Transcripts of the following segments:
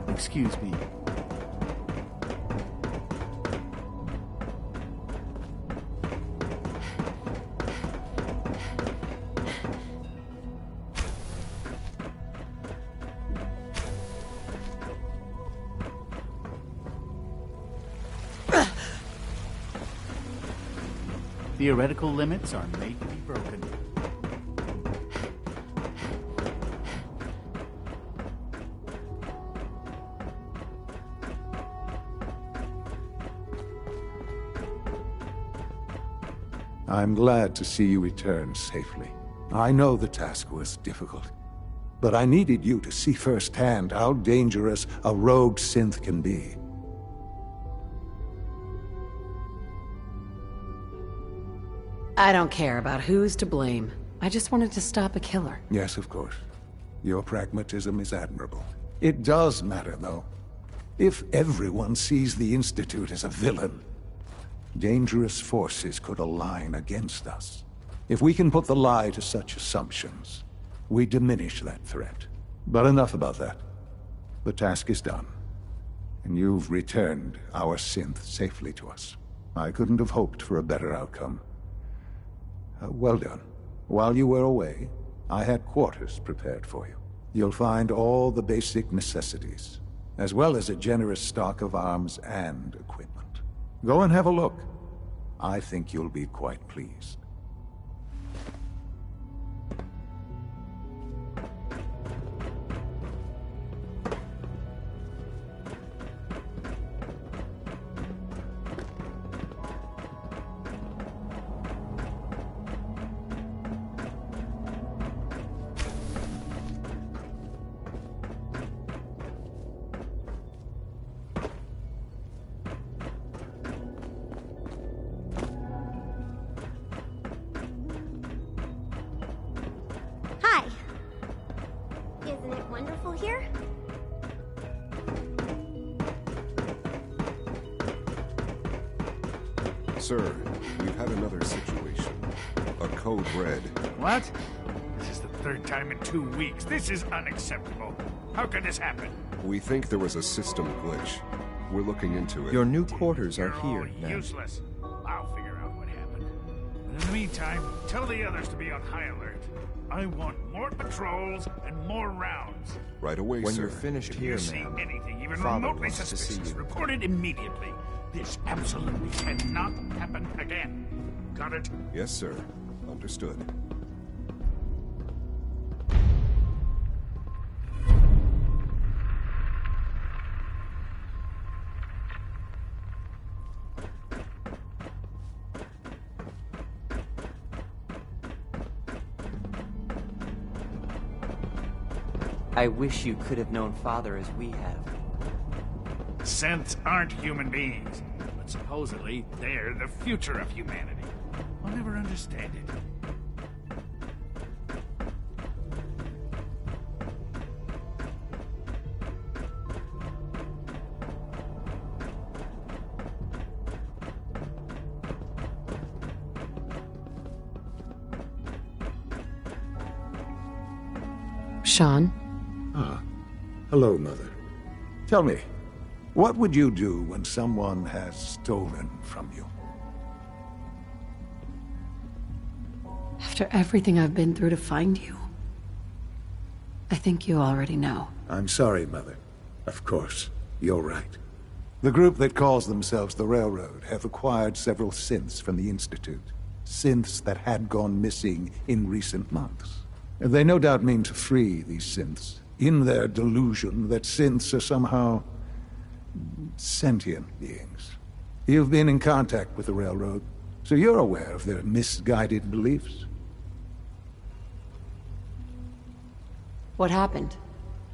Excuse me. Theoretical limits are made to be broken. I'm glad to see you return safely. I know the task was difficult, but I needed you to see firsthand how dangerous a rogue synth can be. I don't care about who's to blame. I just wanted to stop a killer. Yes, of course. Your pragmatism is admirable. It does matter, though. If everyone sees the Institute as a villain, dangerous forces could align against us. If we can put the lie to such assumptions, we diminish that threat. But enough about that. The task is done, and you've returned our synth safely to us. I couldn't have hoped for a better outcome. Well done. While you were away, I had quarters prepared for you. You'll find all the basic necessities, as well as a generous stock of arms and equipment. Go and have a look. I think you'll be quite pleased. Sir, we've had another situation. A code red. What? This is the third time in 2 weeks. This is unacceptable. How could this happen? We think there was a system glitch. We're looking into it. Your new quarters are You're here, all man. useless. I'll figure out what happened. But in the meantime, tell the others to be on high alert. I want more patrols and more rounds. Right away, When sir. you're finished If here, you see ma'am, anything even Father remotely wants to see suspicious, you. report it immediately. This absolutely cannot happen again. Got it? Yes, sir. Understood. I wish you could have known Father as we have. Synths aren't human beings, but supposedly they're the future of humanity. I'll never understand it. Sean? Ah, hello, Mother. Tell me, what would you do when someone has stolen from you? After everything I've been through to find you, I think you already know. I'm sorry, Mother. Of course, you're right. The group that calls themselves the Railroad have acquired several synths from the Institute. Synths that had gone missing in recent months. They no doubt mean to free these synths, in their delusion that synths are somehow sentient beings. You've been in contact with the Railroad, so you're aware of their misguided beliefs. What happened?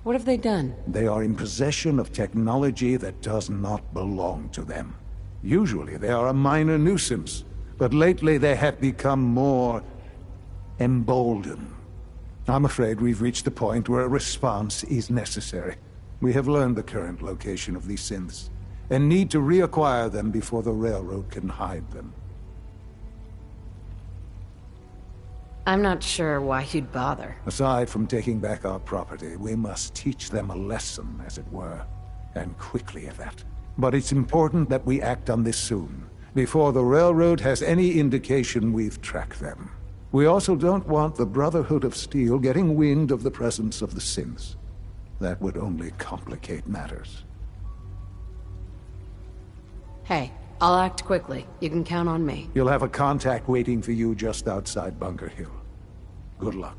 What have they done? They are in possession of technology that does not belong to them. Usually they are a minor nuisance, but lately they have become more emboldened. I'm afraid we've reached the point where a response is necessary. We have learned the current location of these synths, and need to reacquire them before the Railroad can hide them. I'm not sure why you'd bother. Aside from taking back our property, we must teach them a lesson, as it were, and quickly at that. But it's important that we act on this soon, before the Railroad has any indication we've tracked them. We also don't want the Brotherhood of Steel getting wind of the presence of the synths. That would only complicate matters. Hey, I'll act quickly. You can count on me. You'll have a contact waiting for you just outside Bunker Hill. Good luck.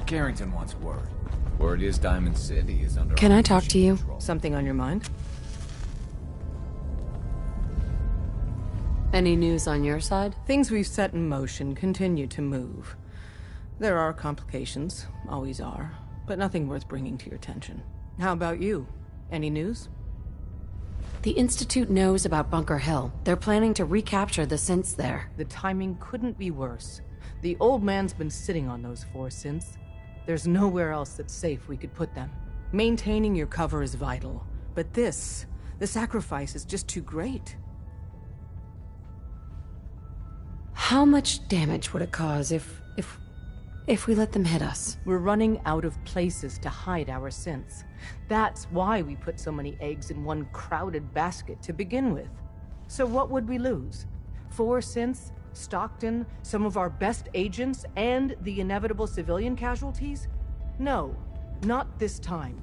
Carrington wants word. Word is Diamond City is under... Can I talk to you? control. Something on your mind? Any news on your side? Things we've set in motion continue to move. There are complications, always are, but nothing worth bringing to your attention. How about you? Any news? The Institute knows about Bunker Hill. They're planning to recapture the synths there. The timing couldn't be worse. The old man's been sitting on those 4 synths. There's nowhere else that's safe we could put them. Maintaining your cover is vital, but the sacrifice is just too great. How much damage would it cause if we let them hit us? We're running out of places to hide our synths. That's why we put so many eggs in one crowded basket to begin with. So what would we lose? 4 synths? Stockton, some of our best agents, and the inevitable civilian casualties? No, not this time.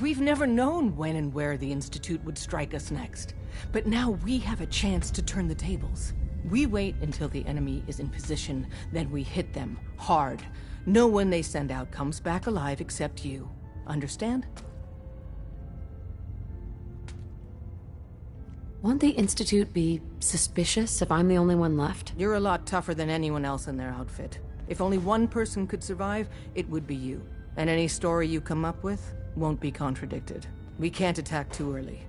We've never known when and where the Institute would strike us next. But now we have a chance to turn the tables. We wait until the enemy is in position, then we hit them, hard. No one they send out comes back alive except you. Understand? Won't the Institute be suspicious if I'm the only one left? You're a lot tougher than anyone else in their outfit. If only one person could survive, it would be you. And any story you come up with won't be contradicted. We can't attack too early.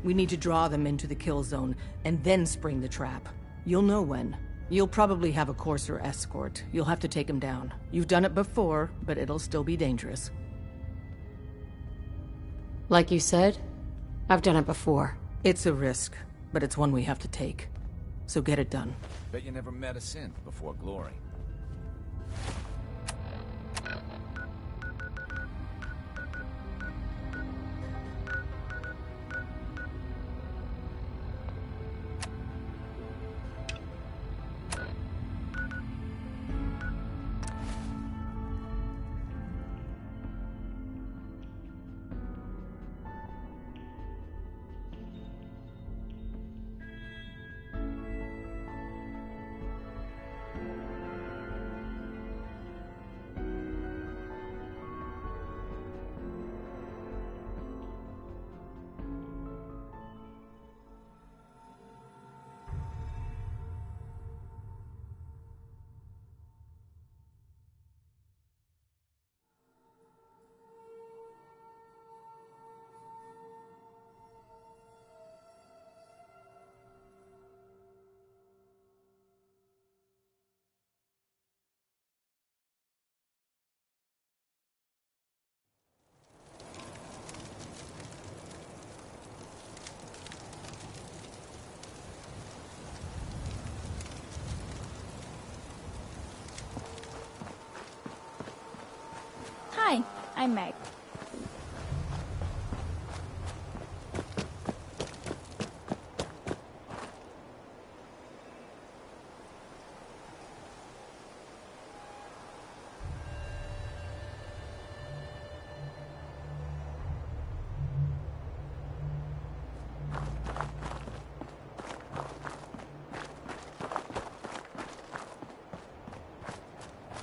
We need to draw them into the kill zone, and then spring the trap. You'll know when. You'll probably have a Courser escort. You'll have to take him down. You've done it before, but it'll still be dangerous. Like you said, I've done it before. It's a risk, but it's one we have to take. So get it done. Bet you never met a synth before Glory. I'm Meg.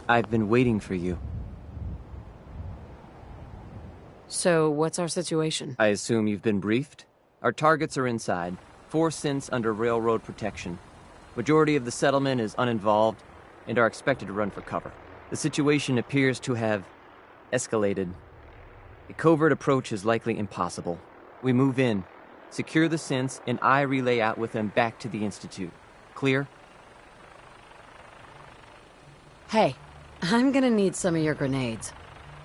I've been waiting for you. So, what's our situation? I assume you've been briefed? Our targets are inside. 4 synths under railroad protection. Majority of the settlement is uninvolved and are expected to run for cover. The situation appears to have escalated. A covert approach is likely impossible. We move in, secure the synths, and I relay out with them back to the Institute. Clear? Hey, I'm gonna need some of your grenades.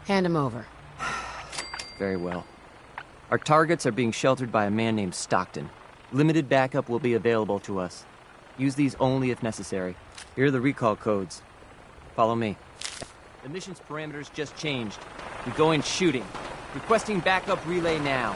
Hand them over. Very well. Our targets are being sheltered by a man named Stockton. Limited backup will be available to us. Use these only if necessary. Here are the recall codes. Follow me. The mission's parameters just changed. We go in shooting. Requesting backup relay now.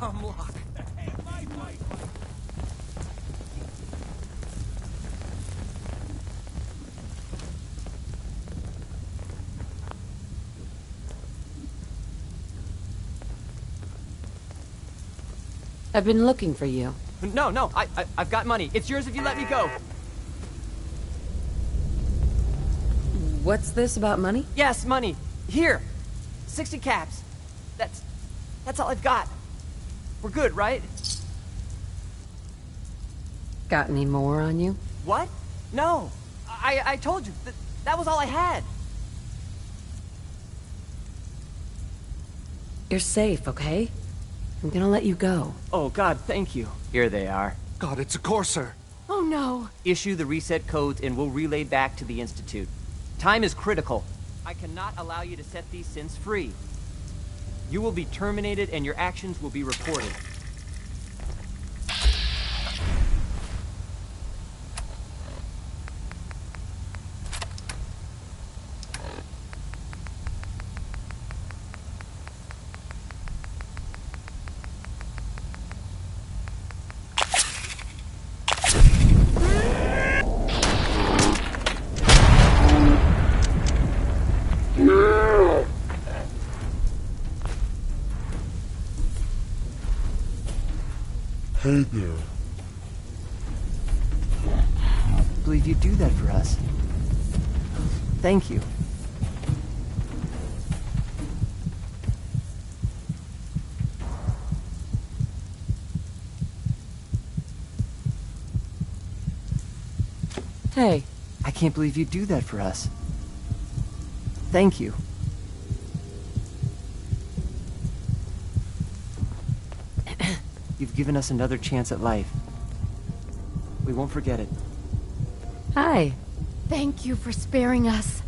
Dumb luck. I've been looking for you. No, I've got money. It's yours if you let me go. What's this about money? Yes, money. Here. 60 caps. That's all I've got. We're good, right? Got any more on you? What? No. I told you. That was all I had. You're safe, okay? I'm gonna let you go. Oh, God, thank you. Here they are. God, it's a courser. Oh no! Issue the reset codes and we'll relay back to the Institute. Time is critical. I cannot allow you to set these synths free. You will be terminated and your actions will be reported. Hey there. I believe you'd do that for us. Thank you. Hey. I can't believe you'd do that for us. Thank you. You've given us another chance at life. We won't forget it. Hi. Thank you for sparing us.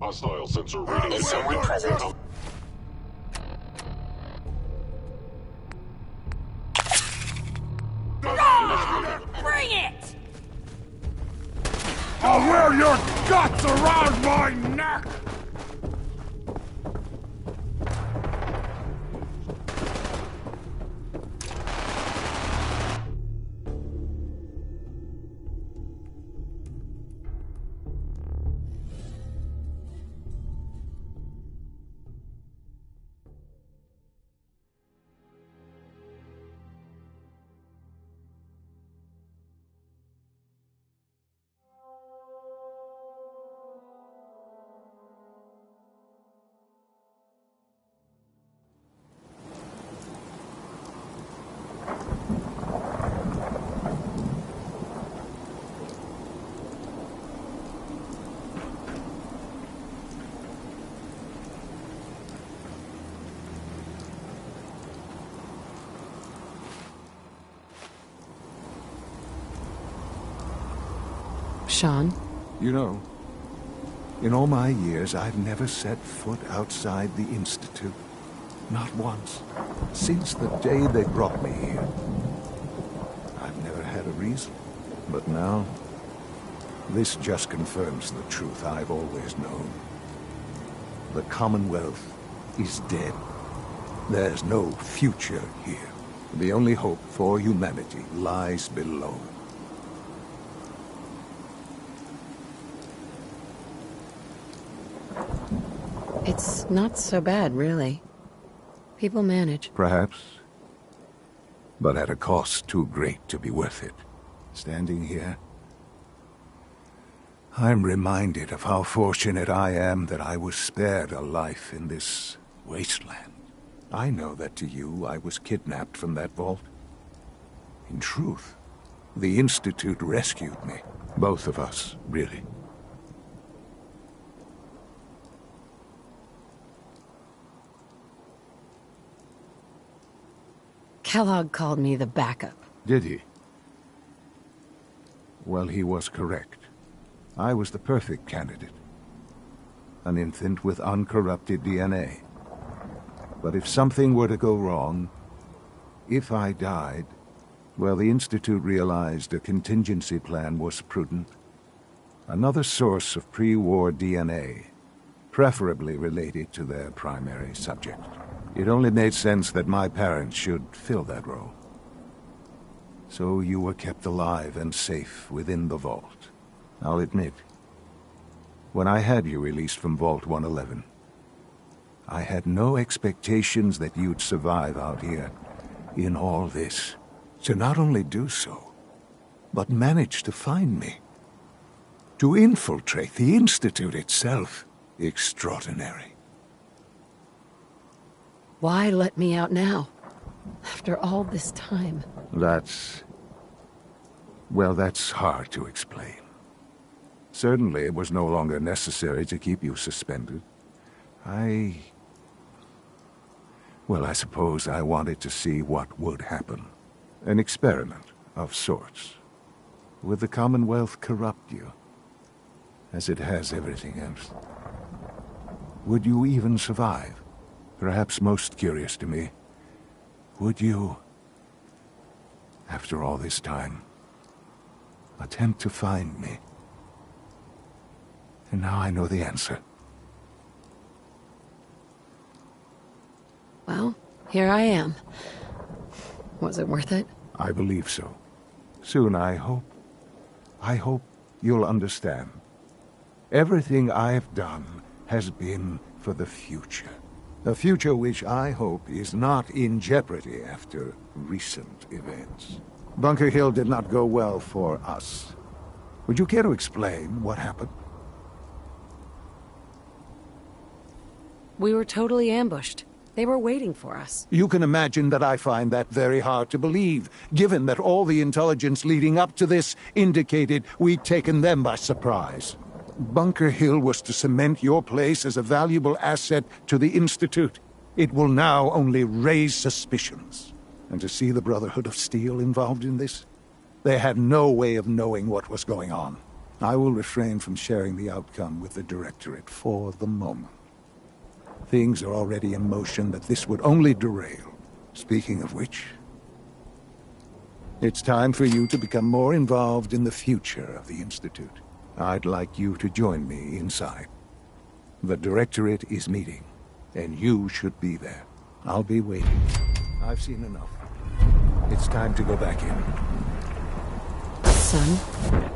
Hostile sensor reading. Is someone present? Bring it! I'll wear your guts around my neck! Sean? You know, in all my years, I've never set foot outside the Institute. Not once. Since the day they brought me here. I've never had a reason. But now, this just confirms the truth I've always known. The Commonwealth is dead. There's no future here. The only hope for humanity lies below. It's not so bad, really. People manage. Perhaps. But at a cost too great to be worth it. Standing here, I'm reminded of how fortunate I am that I was spared a life in this wasteland. I know that to you, I was kidnapped from that vault. In truth, the Institute rescued me. Both of us, really. Kellogg called me the backup. Did he? Well, he was correct. I was the perfect candidate. An infant with uncorrupted DNA. But if something were to go wrong, if I died, well, the Institute realized a contingency plan was prudent. Another source of pre-war DNA, preferably related to their primary subject. It only made sense that my parents should fill that role. So you were kept alive and safe within the vault. I'll admit, when I had you released from Vault 111, I had no expectations that you'd survive out here in all this. To not only do so, but manage to find me. To infiltrate the Institute itself. Extraordinary. Why let me out now? After all this time. Well, that's hard to explain. Certainly it was no longer necessary to keep you suspended. Well, I suppose I wanted to see what would happen. An experiment of sorts. Would the Commonwealth corrupt you? As it has everything else. Would you even survive? Perhaps most curious to me, would you, after all this time, attempt to find me? And now I know the answer. Well, here I am. Was it worth it? I believe so. Soon, I hope. I hope you'll understand. Everything I've done has been for the future. A future which I hope is not in jeopardy after recent events. Bunker Hill did not go well for us. Would you care to explain what happened? We were totally ambushed. They were waiting for us. You can imagine that I find that very hard to believe, given that all the intelligence leading up to this indicated we'd taken them by surprise. Bunker Hill was to cement your place as a valuable asset to the Institute. It will now only raise suspicions. And to see the Brotherhood of Steel involved in this? They had no way of knowing what was going on. I will refrain from sharing the outcome with the Directorate for the moment. Things are already in motion that this would only derail. Speaking of which, it's time for you to become more involved in the future of the Institute. I'd like you to join me inside. The Directorate is meeting, and you should be there. I'll be waiting. I've seen enough. It's time to go back in. Son?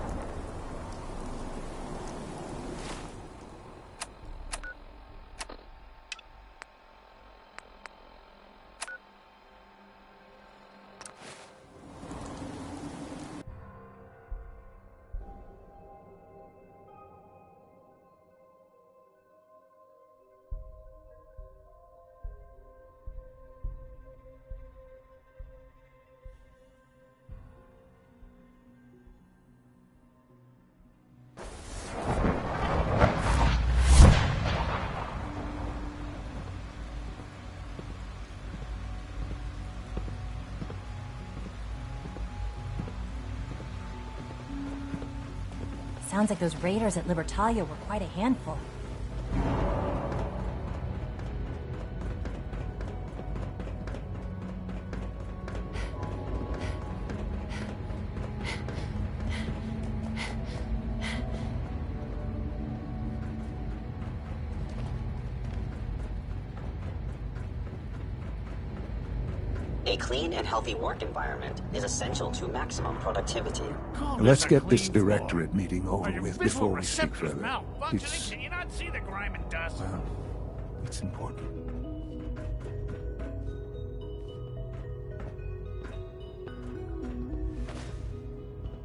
Sounds like those raiders at Libertalia were quite a handful. A clean and healthy work environment is essential to maximum productivity. Let's get this Directorate meeting over with before we speak further. Malfunctioning? Can you not see the grime and dust? Well, it's important.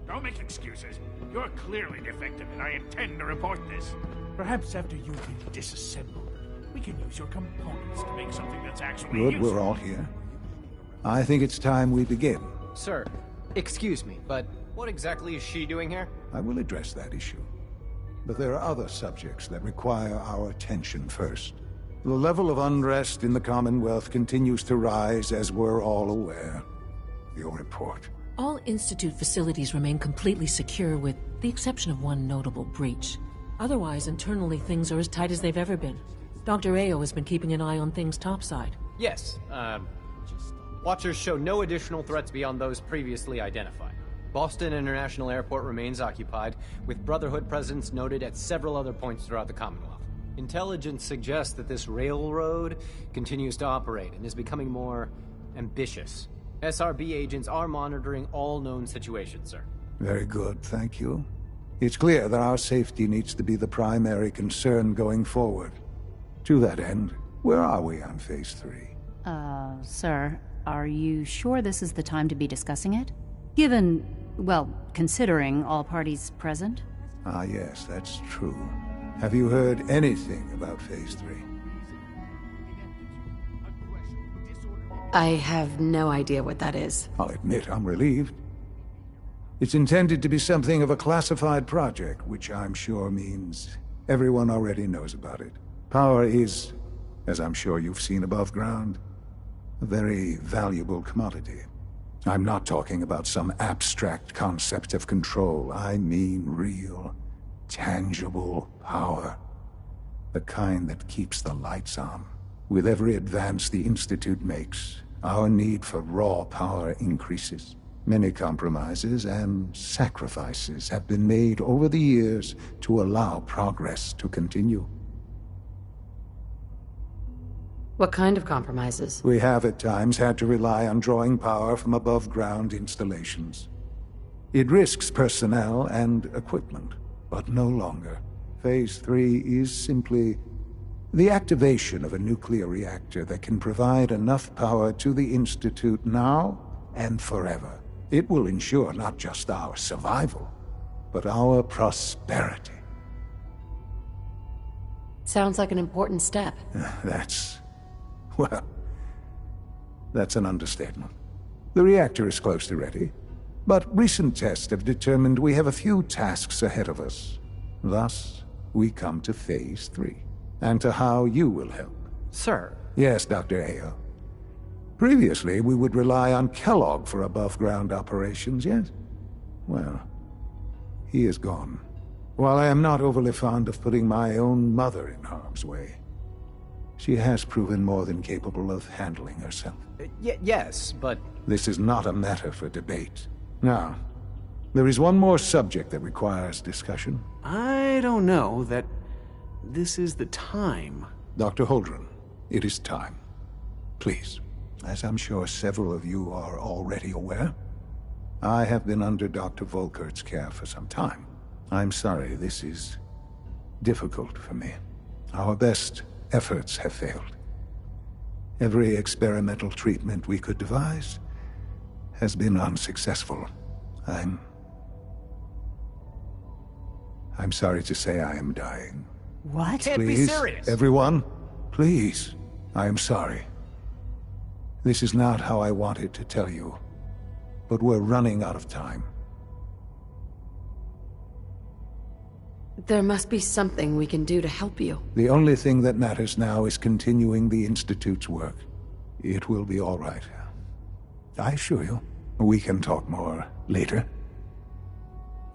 Don't make excuses. You're clearly defective, and I intend to report this. Perhaps after you've been disassembled, we can use your components to make something that's actually Good, useful. we're all here. I think it's time we begin. Sir, excuse me, but what exactly is she doing here? I will address that issue. But there are other subjects that require our attention first. The level of unrest in the Commonwealth continues to rise, as we're all aware. Your report. All Institute facilities remain completely secure with the exception of one notable breach. Otherwise, internally things are as tight as they've ever been. Dr. Ao has been keeping an eye on things topside. Yes, Watchers show no additional threats beyond those previously identified. Boston International Airport remains occupied, with Brotherhood presence noted at several other points throughout the Commonwealth. Intelligence suggests that this railroad continues to operate and is becoming more ambitious. SRB agents are monitoring all known situations, sir. Very good, thank you. It's clear that our safety needs to be the primary concern going forward. To that end, where are we on Phase 3? Sir, are you sure this is the time to be discussing it? Given, well, considering all parties present? Ah, yes, that's true. Have you heard anything about Phase 3? I have no idea what that is. I'll admit I'm relieved. It's intended to be something of a classified project, which I'm sure means everyone already knows about it. Power is, as I'm sure you've seen above ground, a very valuable commodity. I'm not talking about some abstract concept of control. I mean real, tangible power. The kind that keeps the lights on. With every advance the Institute makes, our need for raw power increases. Many compromises and sacrifices have been made over the years to allow progress to continue. What kind of compromises? We have at times had to rely on drawing power from above-ground installations. It risks personnel and equipment, but no longer. Phase 3 is simply the activation of a nuclear reactor that can provide enough power to the Institute now and forever. It will ensure not just our survival, but our prosperity. Sounds like an important step. Well, that's an understatement. The reactor is close to ready, but recent tests have determined we have a few tasks ahead of us. Thus, we come to Phase 3, and to how you will help. Sir? Yes, Dr. Ao. Previously, we would rely on Kellogg for above-ground operations, yes? Well, he is gone. While I am not overly fond of putting my own mother in harm's way, she has proven more than capable of handling herself. Yes, but... This is not a matter for debate. Now, there is one more subject that requires discussion. I don't know that this is the time. Dr. Holdren, it is time. Please, as I'm sure several of you are already aware, I have been under Dr. Volkert's care for some time. I'm sorry, this is difficult for me. Our best efforts have failed. Every experimental treatment we could devise has been unsuccessful. I'm sorry to say I am dying. What? Can't be Please, serious. everyone, please. I am sorry. This is not how I wanted to tell you, but we're running out of time. There must be something we can do to help you. The only thing that matters now is continuing the Institute's work. It will be all right. I assure you, we can talk more later.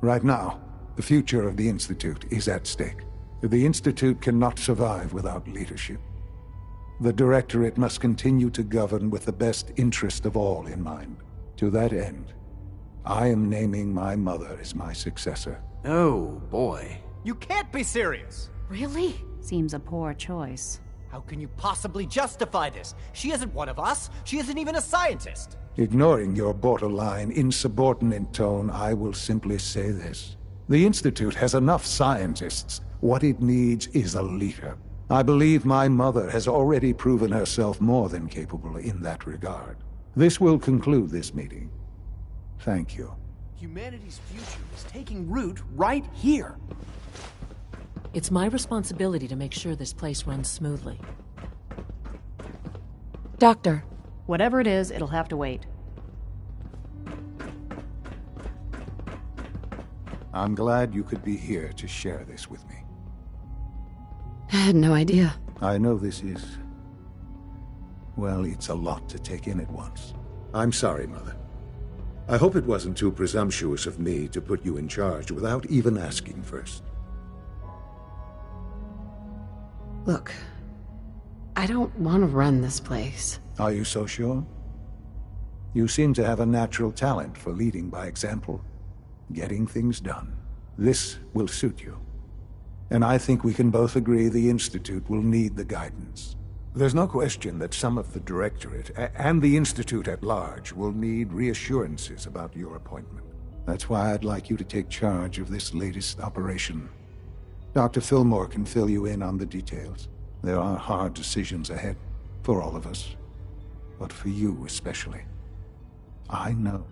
Right now, the future of the Institute is at stake. The Institute cannot survive without leadership. The Directorate must continue to govern with the best interest of all in mind. To that end, I am naming my mother as my successor. Oh, boy. You can't be serious! Really? Seems a poor choice. How can you possibly justify this? She isn't one of us. She isn't even a scientist. Ignoring your borderline, insubordinate tone, I will simply say this. The Institute has enough scientists. What it needs is a leader. I believe my mother has already proven herself more than capable in that regard. This will conclude this meeting. Thank you. Humanity's future is taking root right here. It's my responsibility to make sure this place runs smoothly. Doctor. Whatever it is, it'll have to wait. I'm glad you could be here to share this with me. I had no idea. I know this is... well, it's a lot to take in at once. I'm sorry, Mother. I hope it wasn't too presumptuous of me to put you in charge without even asking first. Look, I don't want to run this place. Are you so sure? You seem to have a natural talent for leading by example, getting things done. This will suit you. And I think we can both agree the Institute will need the guidance. There's no question that some of the Directorate, and the Institute at large, will need reassurances about your appointment. That's why I'd like you to take charge of this latest operation. Dr. Fillmore can fill you in on the details. There are hard decisions ahead, for all of us. But for you especially. I know.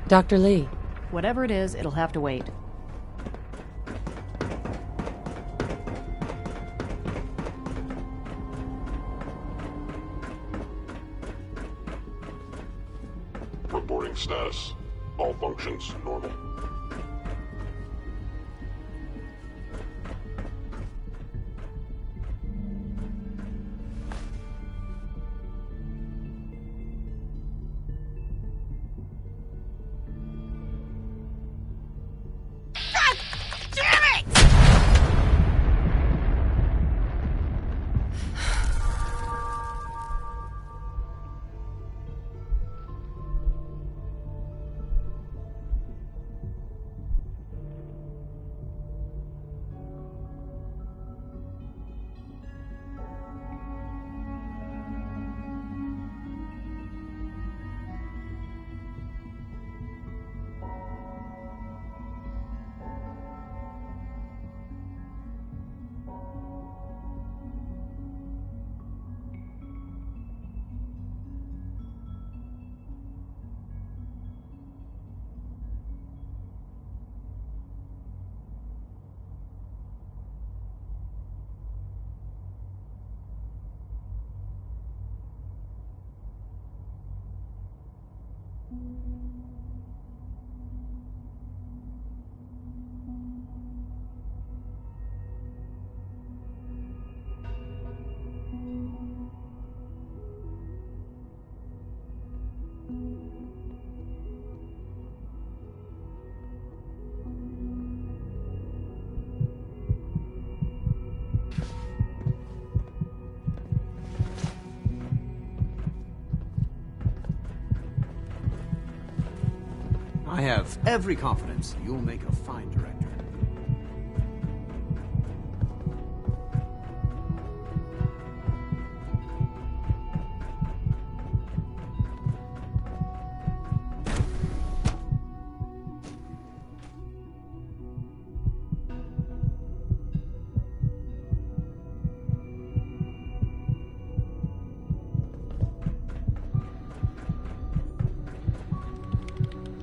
Dr. Lee. Whatever it is, it'll have to wait. Reporting status. All functions normal. have every confidence you'll make a fine director.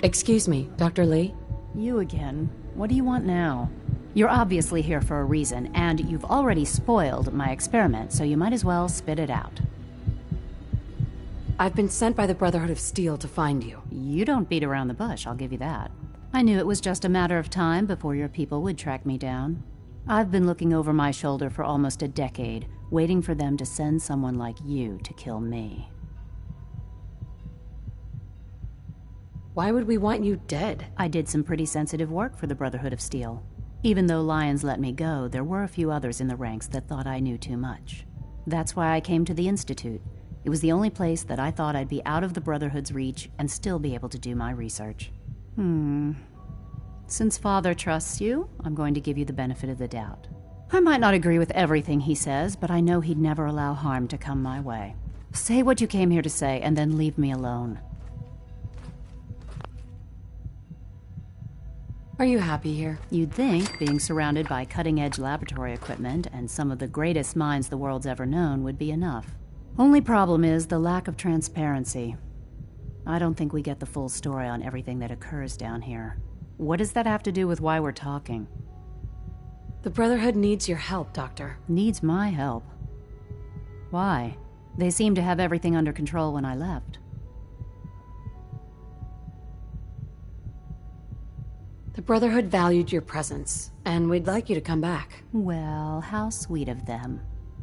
Excuse me, Dr. Lee? You again. What do you want now? You're obviously here for a reason, and you've already spoiled my experiment, so you might as well spit it out. I've been sent by the Brotherhood of Steel to find you. You don't beat around the bush, I'll give you that. I knew it was just a matter of time before your people would track me down. I've been looking over my shoulder for almost a decade, waiting for them to send someone like you to kill me. Why would we want you dead? I did some pretty sensitive work for the Brotherhood of Steel. Even though Lyons let me go, there were a few others in the ranks that thought I knew too much. That's why I came to the Institute. It was the only place that I thought I'd be out of the Brotherhood's reach and still be able to do my research. Since Father trusts you, I'm going to give you the benefit of the doubt. I might not agree with everything he says, but I know he'd never allow harm to come my way. Say what you came here to say, and then leave me alone. Are you happy here? You'd think being surrounded by cutting-edge laboratory equipment and some of the greatest minds the world's ever known would be enough. Only problem is the lack of transparency. I don't think we get the full story on everything that occurs down here. What does that have to do with why we're talking? The Brotherhood needs your help, Doctor. Needs my help? Why? They seemed to have everything under control when I left. The Brotherhood valued your presence, and we'd like you to come back. Well, how sweet of them.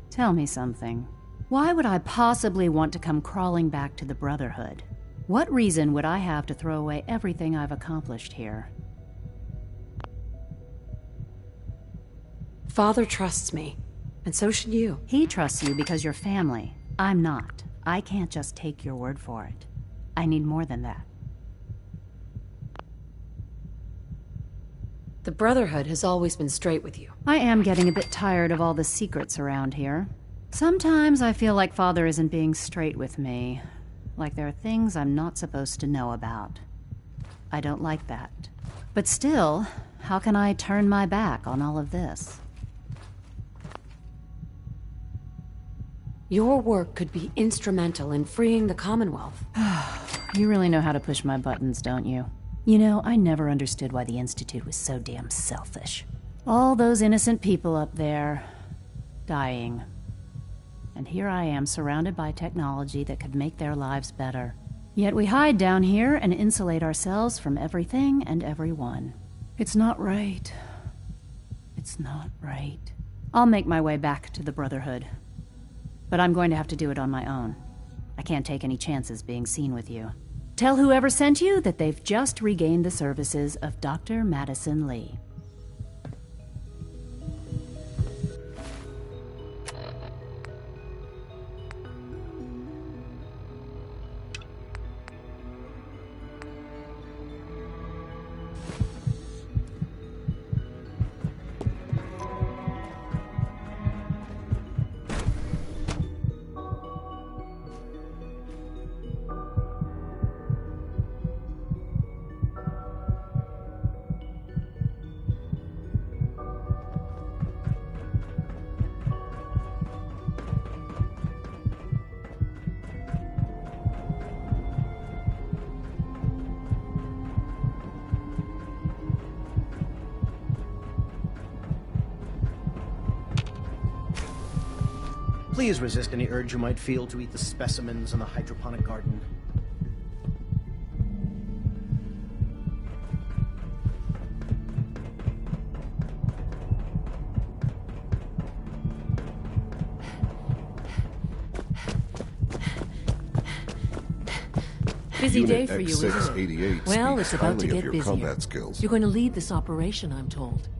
Tell me something. Why would I possibly want to come crawling back to the Brotherhood? What reason would I have to throw away everything I've accomplished here? Father trusts me, and so should you. He trusts you because you're family. I'm not. I can't just take your word for it. I need more than that. The Brotherhood has always been straight with you. I am getting a bit tired of all the secrets around here. Sometimes I feel like Father isn't being straight with me. Like there are things I'm not supposed to know about. I don't like that. But still, how can I turn my back on all of this? Your work could be instrumental in freeing the Commonwealth. You really know how to push my buttons, don't you? You know, I never understood why the Institute was so damn selfish. All those innocent people up there, dying. And here I am, surrounded by technology that could make their lives better. Yet we hide down here and insulate ourselves from everything and everyone. It's not right. It's not right. I'll make my way back to the Brotherhood. But I'm going to have to do it on my own. I can't take any chances being seen with you. Tell whoever sent you that they've just regained the services of Dr. Madison Lee. Please resist any urge you might feel to eat the specimens in the hydroponic garden. Busy day for you, isn't X688 it? Well, it's speaks about to highly of get your busier. combat skills. You're going to lead this operation, I'm told.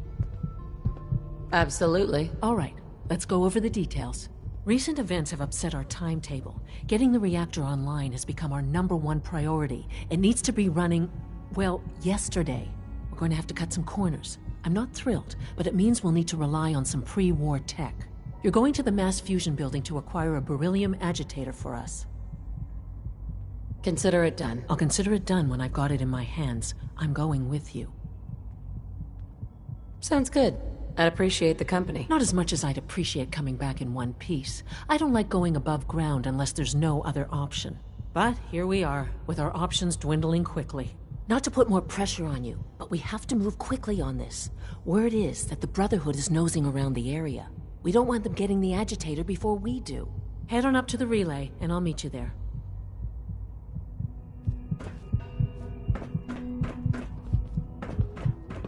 Absolutely. All right, let's go over the details. Recent events have upset our timetable. Getting the reactor online has become our #1 priority. It needs to be running Well, yesterday. We're going to have to cut some corners. I'm not thrilled, but it means we'll need to rely on some pre-war tech. You're going to the mass fusion building to acquire a beryllium agitator for us. Consider it done. I'll consider it done when I've got it in my hands. I'm going with you. Sounds good. I'd appreciate the company. Not as much as I'd appreciate coming back in one piece. I don't like going above ground unless there's no other option. But here we are, with our options dwindling quickly. Not to put more pressure on you, but we have to move quickly on this. Word is that the Brotherhood is nosing around the area. We don't want them getting the agitator before we do. Head on up to the relay, and I'll meet you there.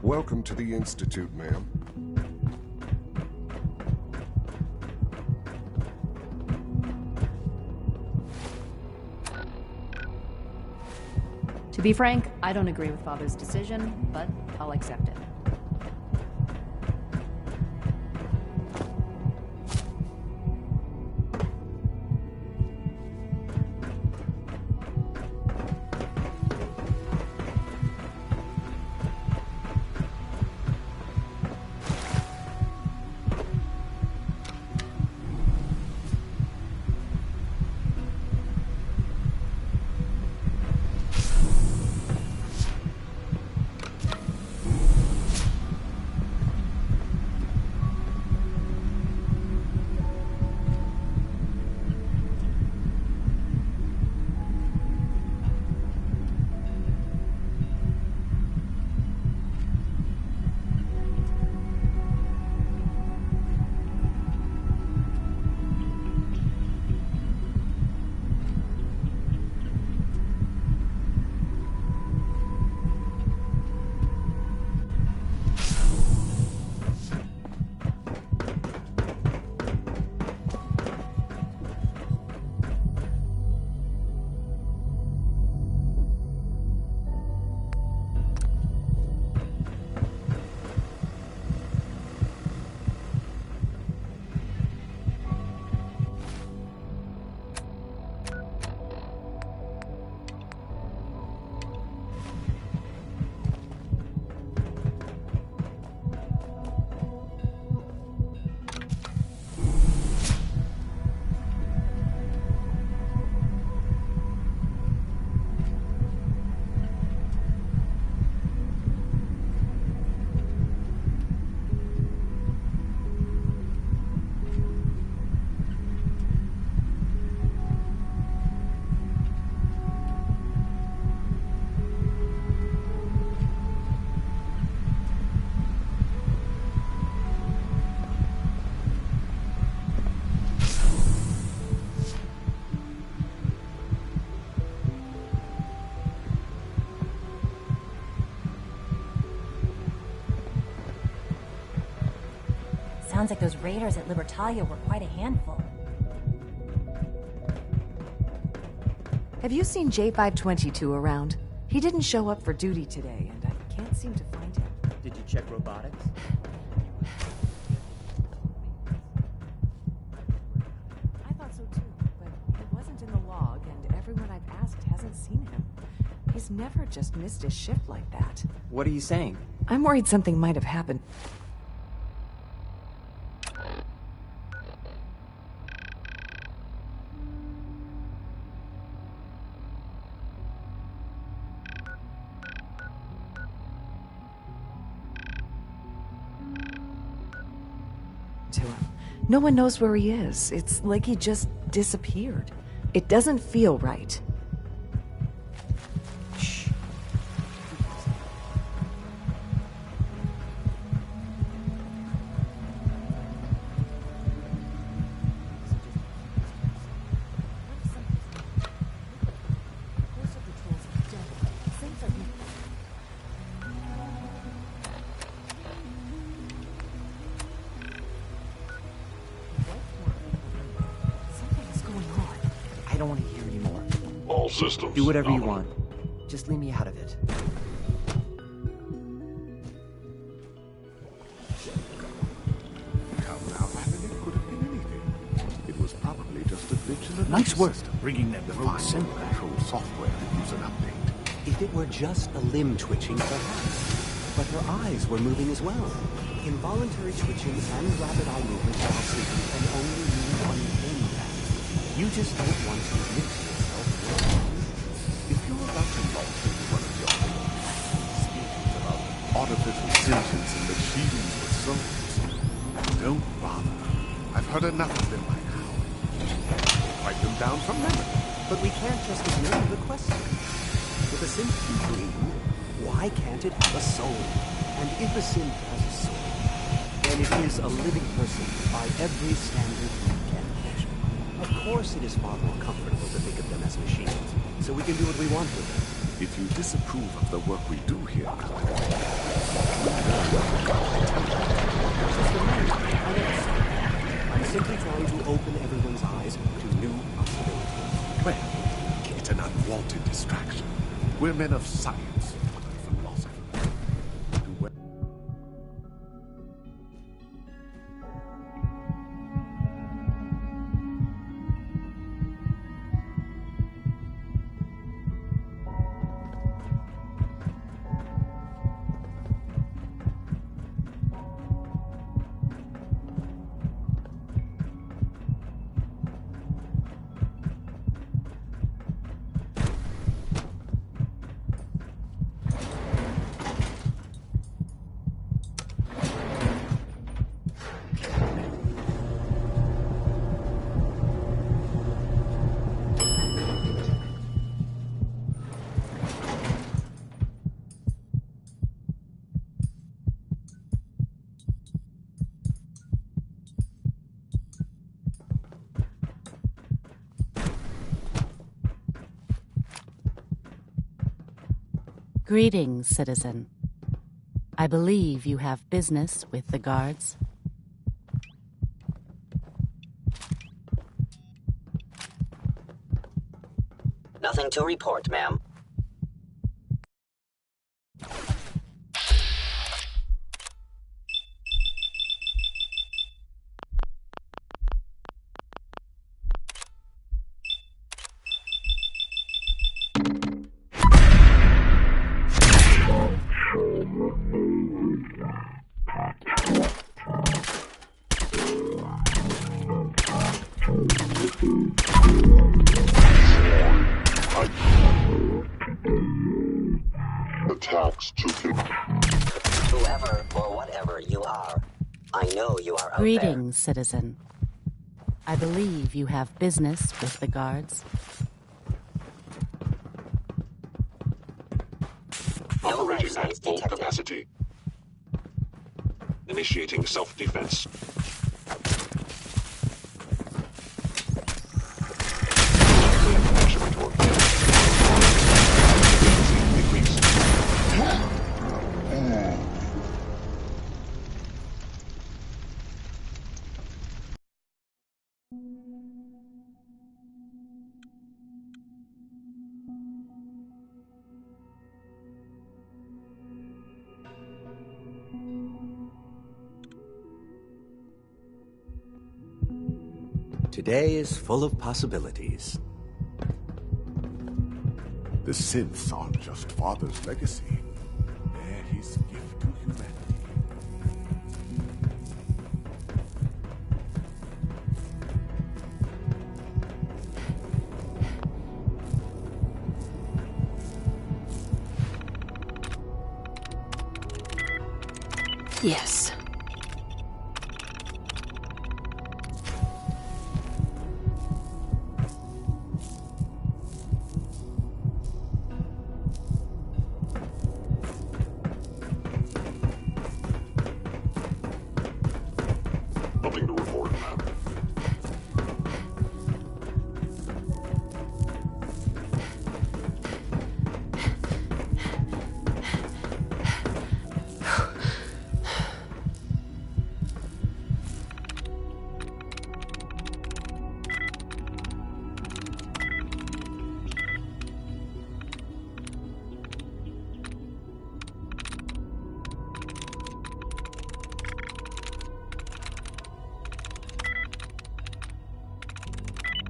Welcome to the Institute, ma'am. To be frank, I don't agree with Father's decision, but I'll accept it. Sounds like those raiders at Libertalia were quite a handful. Have you seen J522 around? He didn't show up for duty today, and I can't seem to find him. Did you check robotics? I thought so too, but he wasn't in the log, and everyone I've asked hasn't seen him. He's never just missed his shift like that. What are you saying? I'm worried something might have happened. To him. No one knows where he is. It's like he just disappeared. It doesn't feel right. Shh. I don't want to hear anymore. All systems. Do whatever you want. Just leave me out of it. Come now, Alan, it could have been anything. It was probably just a glitch in the Nice work system. bringing them the file control software to use an update. If it were just a limb twitching, perhaps. But her eyes were moving as well. Involuntary twitching and rapid eye movement while sleeping can only mean one thing, Pat. You just don't want to admit to yourself you're wrong. If you're about to launch into one of your speeches about Artificial sentience and machines with souls. Don't bother. I've heard enough of them by now. Write them down from memory. But we can't just ignore the question. If a synth can breathe, why can't it have a soul? And if a synth has a soul, then it is a living person by every standard we can measure. Of course it is far more comfortable to think of them as machines, so we can do what we want with them. If you disapprove of the work we do here, I'm simply trying to open everyone's eyes to new possibilities. well, it's an unwanted distraction. We're men of science, not philosophers. Do well. Greetings, citizen. I believe you have business with the guards. Nothing to report, ma'am. Attacks to Whoever or whatever you are, I know you are out Greetings, citizen. I believe you have business with the guards. operating at full capacity. Initiating self-defense. Today is full of possibilities. The synths aren't just Father's legacy. They're his gift to humanity. Yes. Nothing to report, ma'am.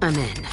I'm in.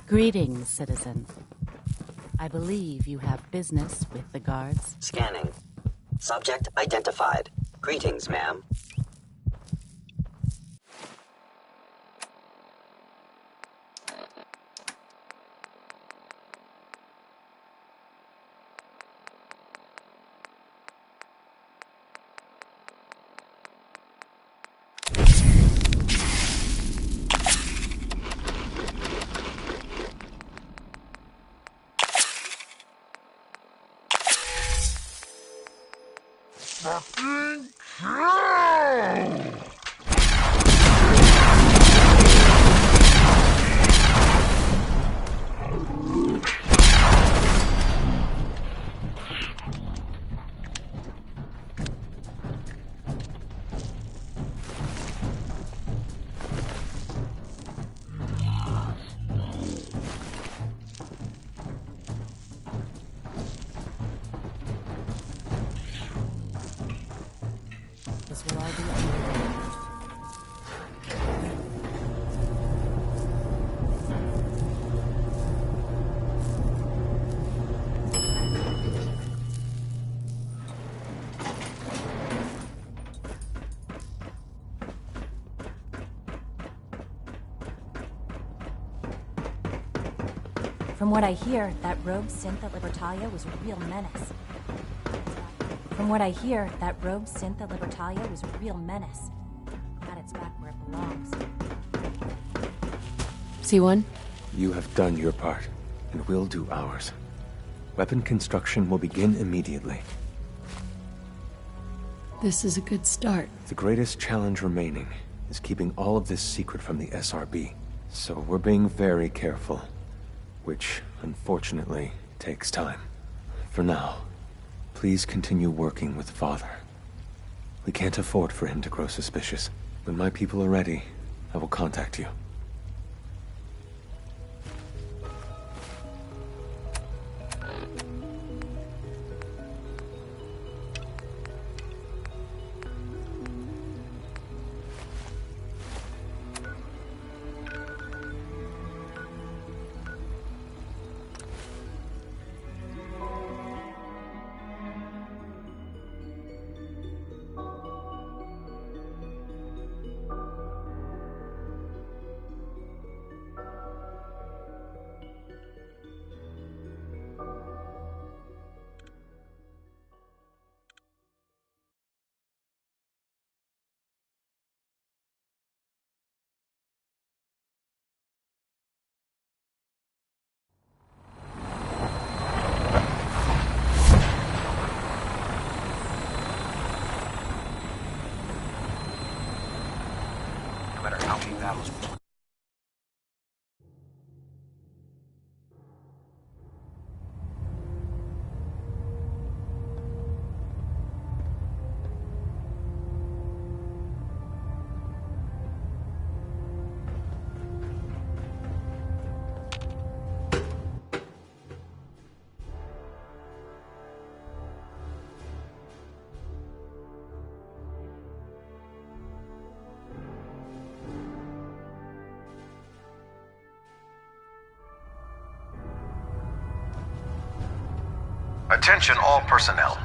Greetings, citizen. I believe you have business with the guards. Scanning. Subject identified. Greetings, ma'am. This will all be underway. From what I hear, that rogue synth at Libertalia was a real menace. Glad it's back where it belongs. C1? You have done your part, and we'll do ours. Weapon construction will begin immediately. This is a good start. The greatest challenge remaining is keeping all of this secret from the SRB. So we're being very careful, which, unfortunately, takes time. For now, please continue working with Father. We can't afford for him to grow suspicious. When my people are ready, I will contact you. No matter how many battles. Attention all personnel.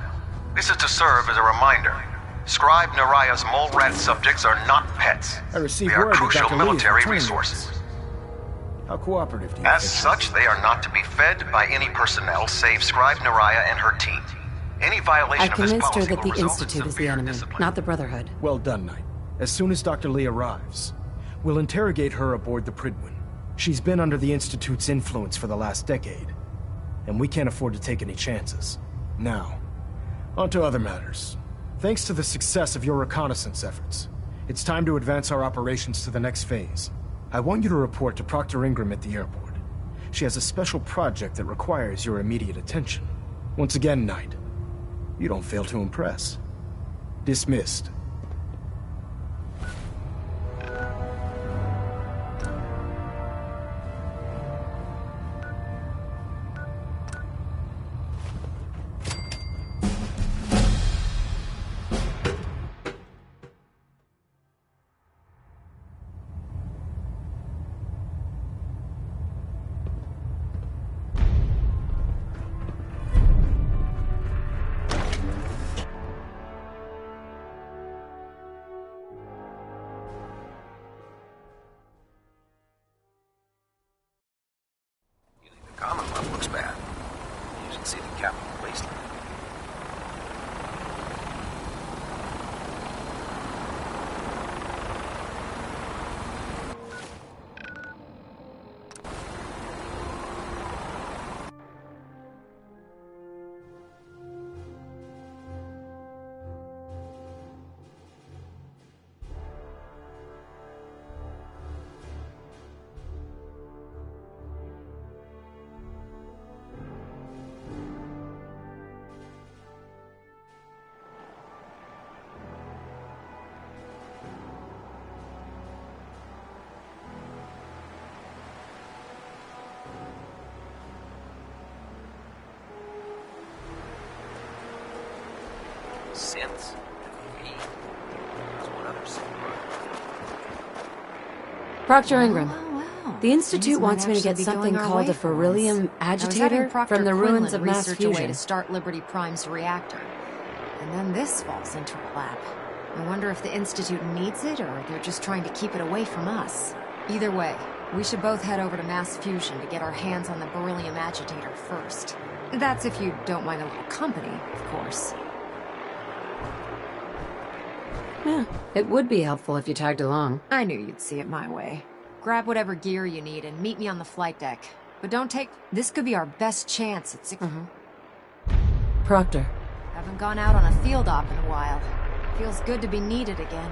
This is to serve as a reminder. Scribe Naraya's mole rat subjects are not pets. I received They are word that crucial Dr. Lee is military returning. resources. How cooperative do you As think? such, they are not to be fed by any personnel save Scribe Naraya and her team. Any violation I of this convinced her policy that will the result in Institute is the severe enemy, discipline. not the Brotherhood. Well done, Knight. As soon as Dr. Lee arrives, we'll interrogate her aboard the Pridwin. She's been under the Institute's influence for the last decade, and we can't afford to take any chances. Now, on to other matters. Thanks to the success of your reconnaissance efforts, it's time to advance our operations to the next phase. I want you to report to Proctor Ingram at the airport. She has a special project that requires your immediate attention. Once again, Knight, you don't fail to impress. Dismissed. Synths? Me? There's one other synth. Proctor Ingram. The Institute Things might wants me to get actually be something going our called way a for beryllium once. I was having agitator Proctor from the ruins Quinlan of mass research a way fusion. to start Liberty Prime's reactor. And then this falls into our lap. I wonder if the Institute needs it, or they're just trying to keep it away from us. Either way, we should both head over to mass fusion to get our hands on the beryllium agitator first. That's if you don't mind a little company, of course. Yeah, it would be helpful if you tagged along. I knew you'd see it my way. Grab whatever gear you need and meet me on the flight deck. But don't take... This could be our best chance at... Proctor. Haven't gone out on a field op in a while. Feels good to be needed again.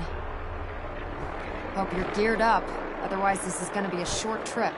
Hope you're geared up. Otherwise, this is gonna be a short trip.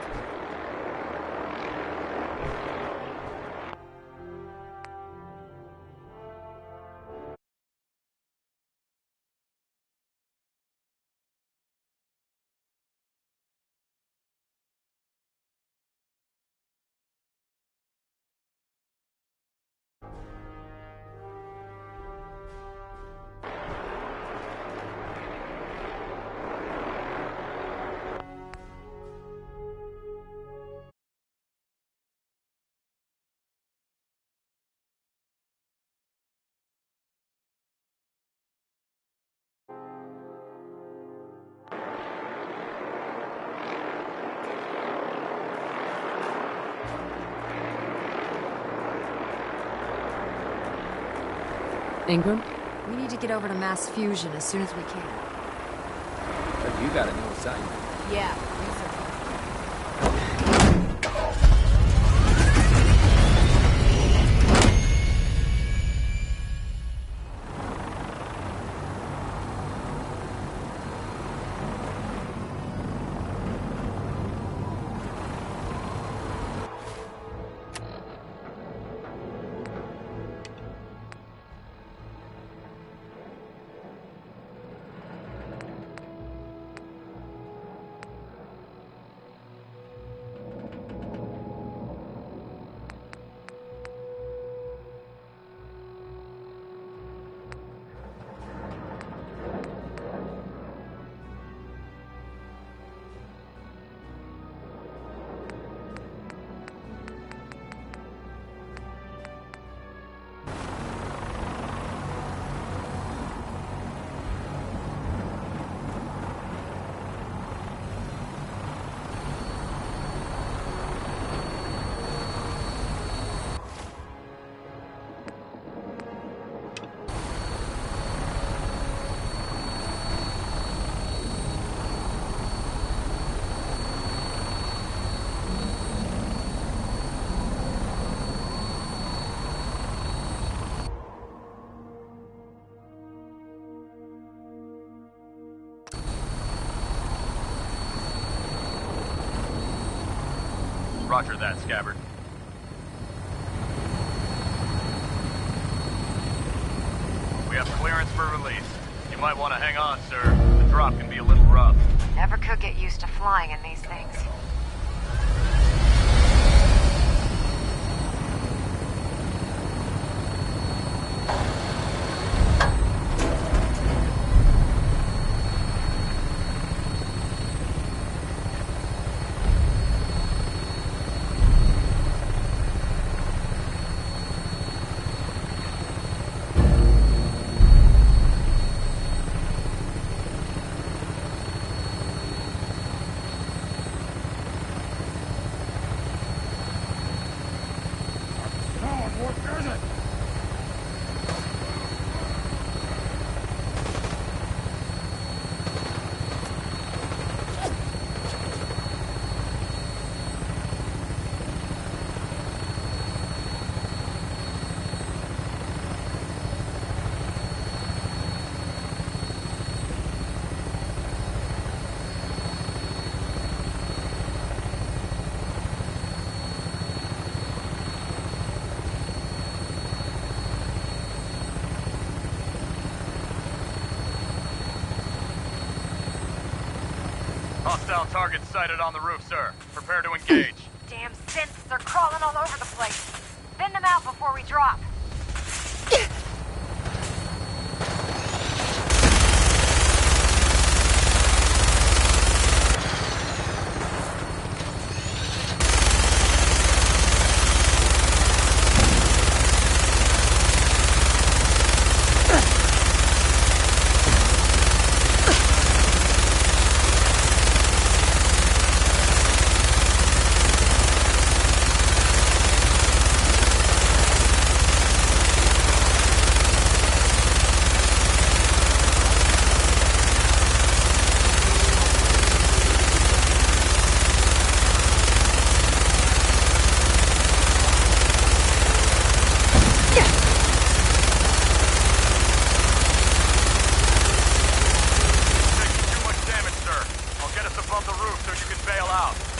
Ingram? We need to get over to mass fusion as soon as we can. But you got a new assignment. Yeah, Roger that, Scabbard. We have clearance for release. You might want to hang on, sir. The drop can be a little rough. never could get used to flying in these things. Hostile targets sighted on the roof, sir. Prepare to engage. Damn synths, they're crawling all over the place. Thin them out before we drop. above the roof so you can bail out.